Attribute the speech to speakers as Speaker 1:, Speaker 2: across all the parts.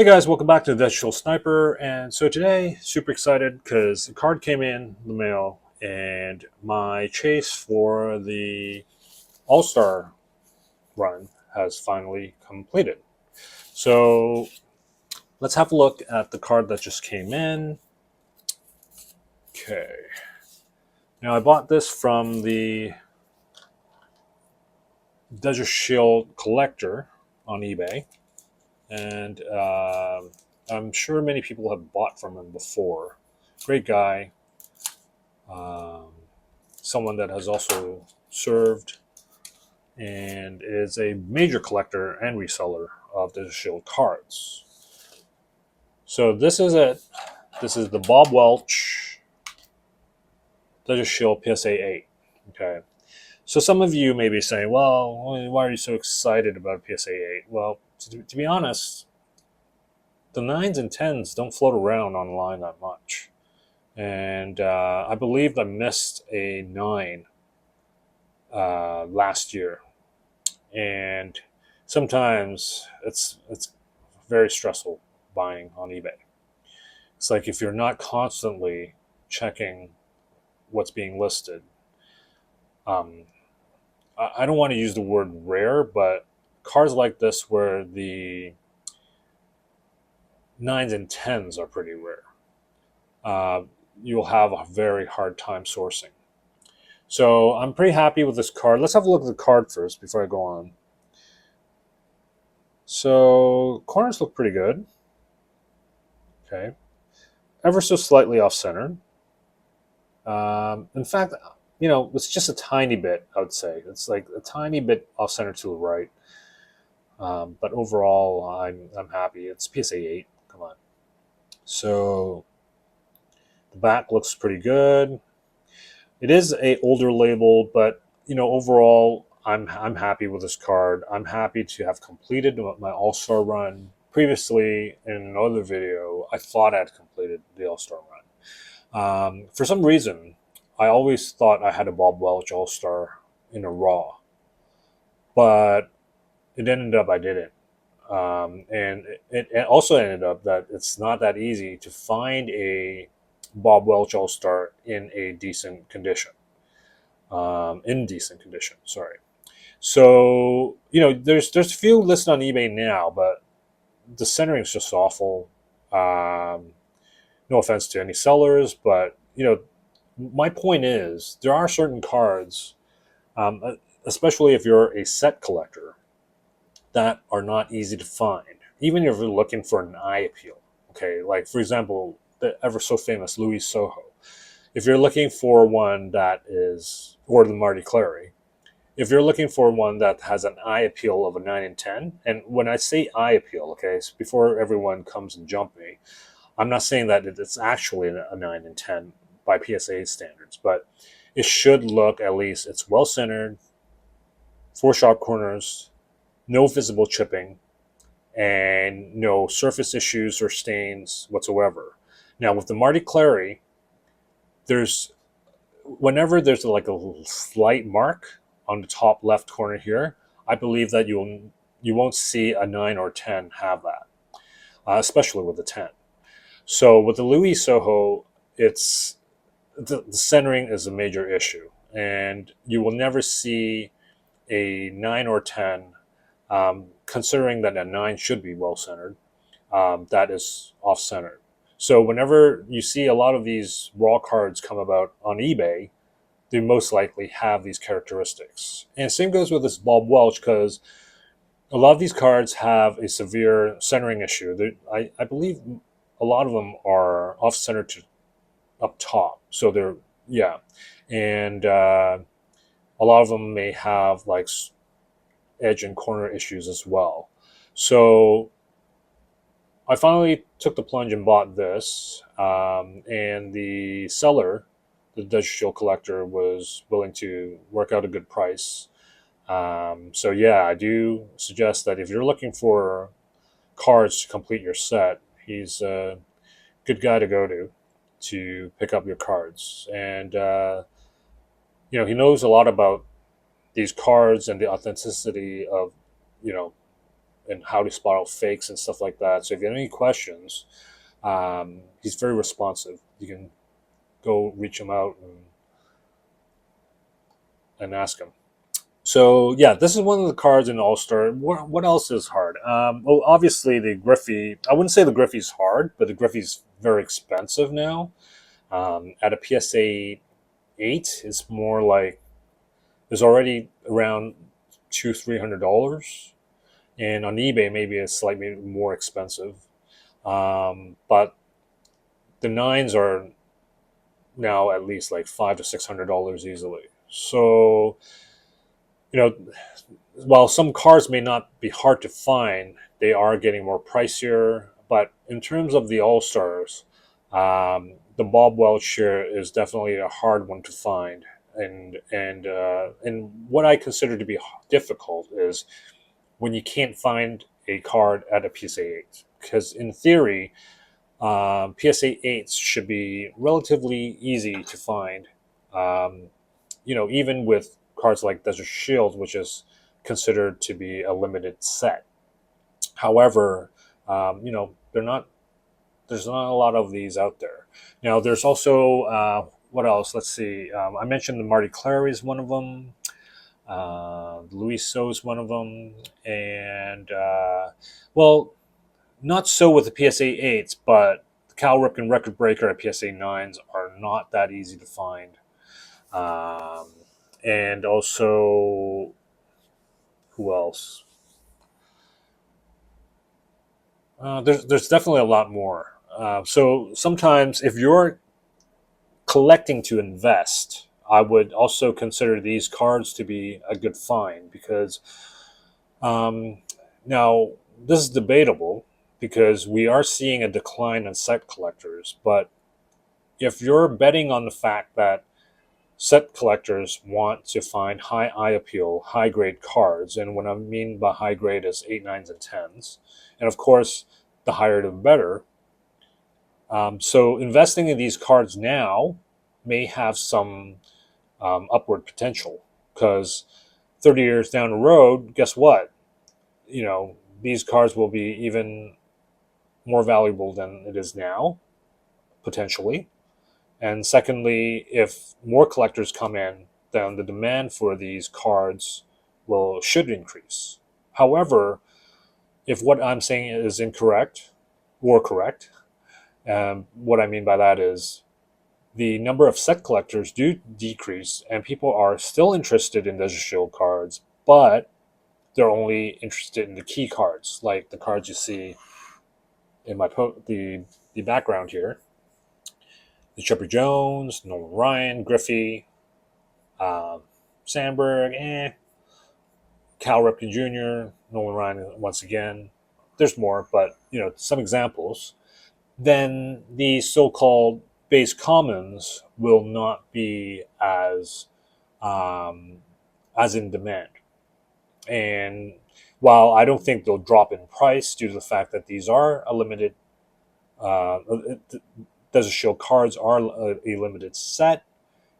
Speaker 1: Hey guys, welcome back to the Digital Sniper. And so today, super excited because the card came in the mail and my chase for the All Star run has finally completed. So let's have a look at the card that just came in. Okay. Now I bought this from the Desert Shield Collector on eBay. And I'm sure many people have bought from him before. Great guy. Um, Someone that has also served and is a major collector and reseller of the Shield cards. So this is it. This is the Bob Welch Desert Shield PSA 8. Okay. So some of you may be saying, well, why are you so excited about PSA 8? Well, to be honest, the 9s and 10s don't float around online that much. And I believe I missed a 9 last year. And sometimes it's very stressful buying on eBay. It's like if you're not constantly checking what's being listed. Um, I don't want to use the word rare, but cars like this where the 9s and 10s are pretty rare, uh, you'll have a very hard time sourcing. So I'm pretty happy with this card. Let's have a look at the card first before I go on. So corners look pretty good. Okay, ever so slightly off center. In fact, it's just a tiny bit. I would say it's like a tiny bit off center to the right. But overall, I'm happy. It's PSA 8. Come on. So the back looks pretty good. It is a older label, but overall, I'm happy with this card. I'm happy to have completed my All Star run. Previously, in another video, I thought I'd completed the All Star run. For some reason, I always thought I had a Bob Welch All Star in a Raw, but it ended up I didn't. And it also ended up that it's not that easy to find a Bob Welch All Star in a decent condition. In decent condition, sorry. So there's a few listed on eBay now, but the centering is just awful. No offense to any sellers, but my point is there are certain cards, especially if you're a set collector, that are not easy to find, even if you're looking for an eye appeal. Okay, like for example, the ever so famous Louis Soho. If you're looking for one that is, or the Marty Clary, if you're looking for one that has an eye appeal of a 9 and 10, and when I say eye appeal, okay, so before everyone comes and jump me, I'm not saying that it's actually a 9 and 10 by PSA standards, but it should look, at least it's well centered, four sharp corners, no visible chipping, and no surface issues or stains whatsoever. Now with the Marty Clary, there's whenever there's like a slight mark on the top left corner here, I believe that you won't see a 9 or 10 have that, especially with the 10. So with the Louis Soho, it's the centering is a major issue, and you will never see a 9 or 10, considering that a 9 should be well centered, that is off centered. So whenever you see a lot of these raw cards come about on eBay, they most likely have these characteristics. And same goes with this Bob Welch, because a lot of these cards have a severe centering issue. I believe a lot of them are off center to up top. So they're, yeah. And a lot of them may have like edge and corner issues as well. So I finally took the plunge and bought this. And the seller, the Desert Shield Collector, was willing to work out a good price. So yeah, I do suggest that if you're looking for cards to complete your set, he's a good guy to go to pick up your cards. And he knows a lot about these cards and the authenticity of you know and how to spot out fakes and stuff like that. So if you have any questions, he's very responsive. You can go reach him out and ask him. So yeah, this is one of the cards in All Star. What else is hard? Well, obviously the Griffey. I wouldn't say the Griffey's hard, but the Griffey's very expensive now. At a PSA 8, it's more like there's already around $200-300, and on eBay maybe it's slightly more expensive. But the nines are now at least like $500 to $600 easily. So while some cars may not be hard to find, they are getting more pricier. But in terms of the All Stars, the Bob Welch share is definitely a hard one to find. And what I consider to be difficult is when you can't find a card at a PSA 8, because in theory, PSA 8s should be relatively easy to find. Um, even with cards like Desert Shield, which is considered to be a limited set. However, they're not. There's not a lot of these out there. Now, there's also what else? Let's see. I mentioned the Marty Clary is one of them. Luis So is one of them, and well, not so with the PSA 8s, but the Cal Ripken Record Breaker at PSA 9s are not that easy to find. And also, who else? There's definitely a lot more. So sometimes, if you're collecting to invest, I would also consider these cards to be a good find because um, now this is debatable because we are seeing a decline in set collectors. But if you're betting on the fact that set collectors want to find high eye appeal, high grade cards, and what I mean by high grade is 8, 9s, and 10s, and of course, the higher the better. So investing in these cards now may have some upward potential because 30 years down the road, guess what? These cards will be even more valuable than it is now, potentially. And secondly, if more collectors come in, then the demand for these cards should increase. However, if what I'm saying is incorrect or correct, what I mean by that is the number of set collectors do decrease, and people are still interested in Desert Shield cards, but they're only interested in the key cards, like the cards you see in the background here. The Chipper Jones, Nolan Ryan, Griffey, Sandberg, Cal Ripken Jr., Nolan Ryan once again. There's more, but some examples. Then the so-called base commons will not be as in demand. And while I don't think they'll drop in price due to the fact that these are a limited, Desert Shield cards are a limited set,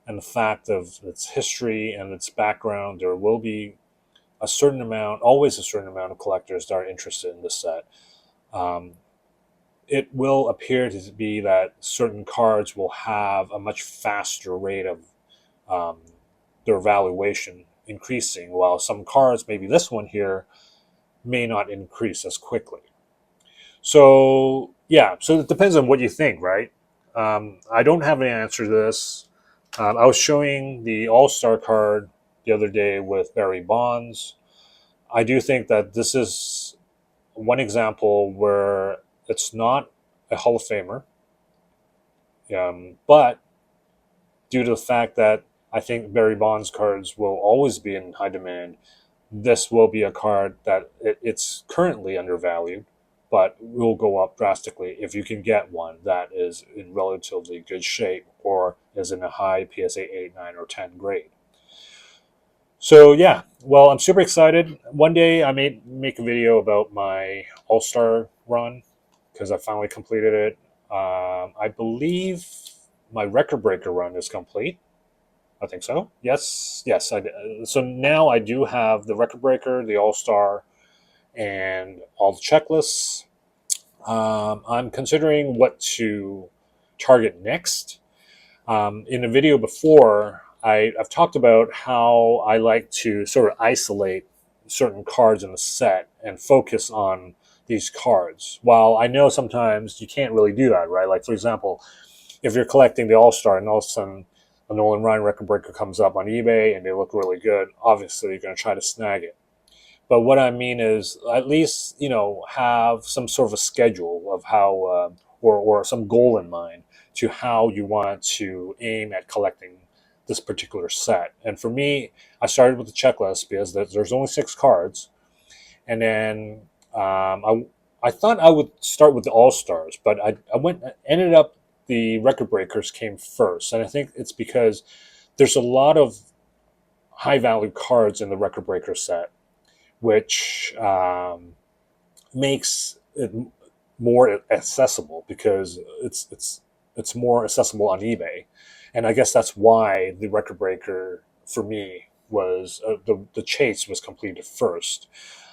Speaker 1: and the fact of its history and its background, there will be always a certain amount of collectors that are interested in this set. It will appear to be that certain cards will have a much faster rate of their valuation increasing, while some cards, maybe this one here, may not increase as quickly. So yeah, so it depends on what you think, right? I don't have an answer to this. I was showing the All-Star card the other day with Barry Bonds. I do think that this is one example where it's not a Hall of Famer, but due to the fact that I think Barry Bonds cards will always be in high demand, this will be a card that it's currently undervalued, but will go up drastically if you can get one that is in relatively good shape or is in a high PSA 8, 9, or 10 grade. So yeah, well, I'm super excited. One day I may make a video about my All-Star run because I finally completed it. I believe my record breaker run is complete. I think so. Yes. So now I do have the record breaker, the All-Star, and all the checklists. I'm considering what to target next. In a video before, I've talked about how I like to sort of isolate certain cards in a set and focus on these cards. While I know sometimes you can't really do that, right? Like, for example, if you're collecting the All-Star and all of a sudden a Nolan Ryan record breaker comes up on eBay and they look really good, obviously you're going to try to snag it. But what I mean is, at least have some sort of a schedule of how, or some goal in mind to how you want to aim at collecting this particular set. And for me, I started with the checklist because there's only 6 cards, and then I thought I would start with the All Stars, but ended up the record breakers came first, and I think it's because there's a lot of high value cards in the record breaker set, which makes it more accessible because it's more accessible on eBay, and I guess that's why the record breaker for me was the chase was completed first.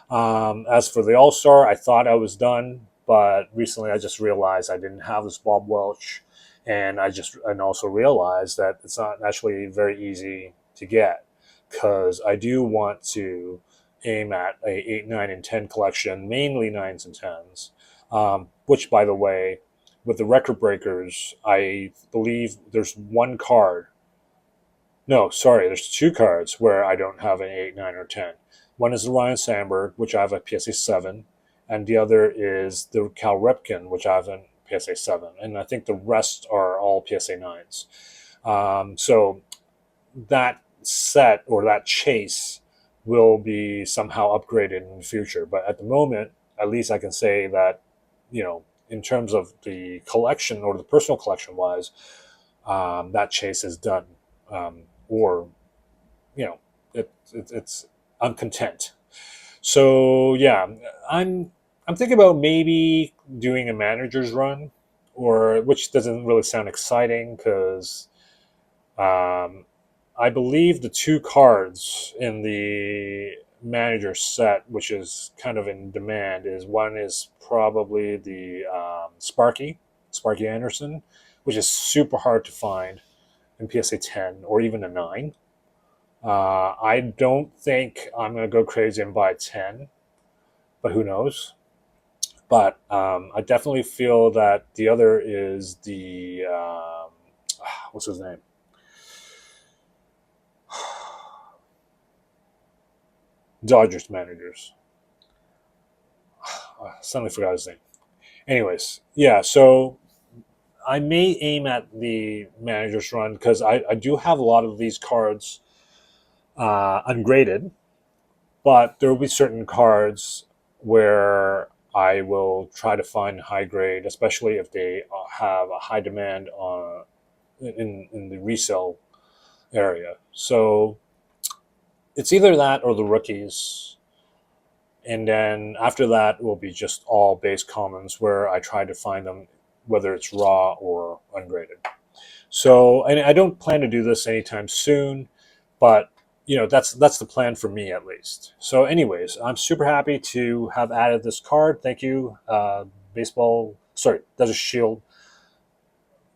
Speaker 1: As for the All Star, I thought I was done, but recently I just realized I didn't have this Bob Welch, and and also realized that it's not actually very easy to get because I do want to aim at a 8, 9, and 10 collection, mainly 9s and 10s. Which, by the way, with the record breakers, I believe there's one card. No, sorry, there's 2 cards where I don't have an 8, 9, or 10. One is the Ryan Sandberg, which I have a PSA 7, and the other is the Cal Ripken, which I have a PSA 7. And I think the rest are all PSA 9s. So that set or that chase will be somehow upgraded in the future. But at the moment, at least I can say that, in terms of the collection or the personal collection wise, that chase is done. Or, it's I'm content. So yeah, I'm thinking about maybe doing a manager's run, or which doesn't really sound exciting because um, I believe the 2 cards in the manager set, which is kind of in demand, is one is probably the Sparky Anderson, which is super hard to find in PSA 10 or even a 9. I don't think I'm going to go crazy and buy 10, but who knows? But I definitely feel that the other is the what's his name? Dodgers managers. I suddenly forgot his name. Anyways, yeah, so I may aim at the manager's run because I do have a lot of these cards ungraded, but there will be certain cards where I will try to find high grade, especially if they have a high demand in the resale area. So it's either that or the rookies, and then after that will be just all base commons where I try to find them, whether it's raw or ungraded. So, and I don't plan to do this anytime soon, but that's the plan for me at least. So, anyways, I'm super happy to have added this card. Thank you, Desert Shield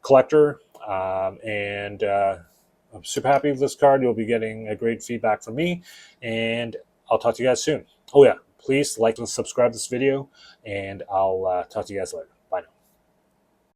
Speaker 1: collector, and I'm super happy with this card. You'll be getting a great feedback from me, and I'll talk to you guys soon. Oh yeah, please like and subscribe this video, and I'll talk to you guys later.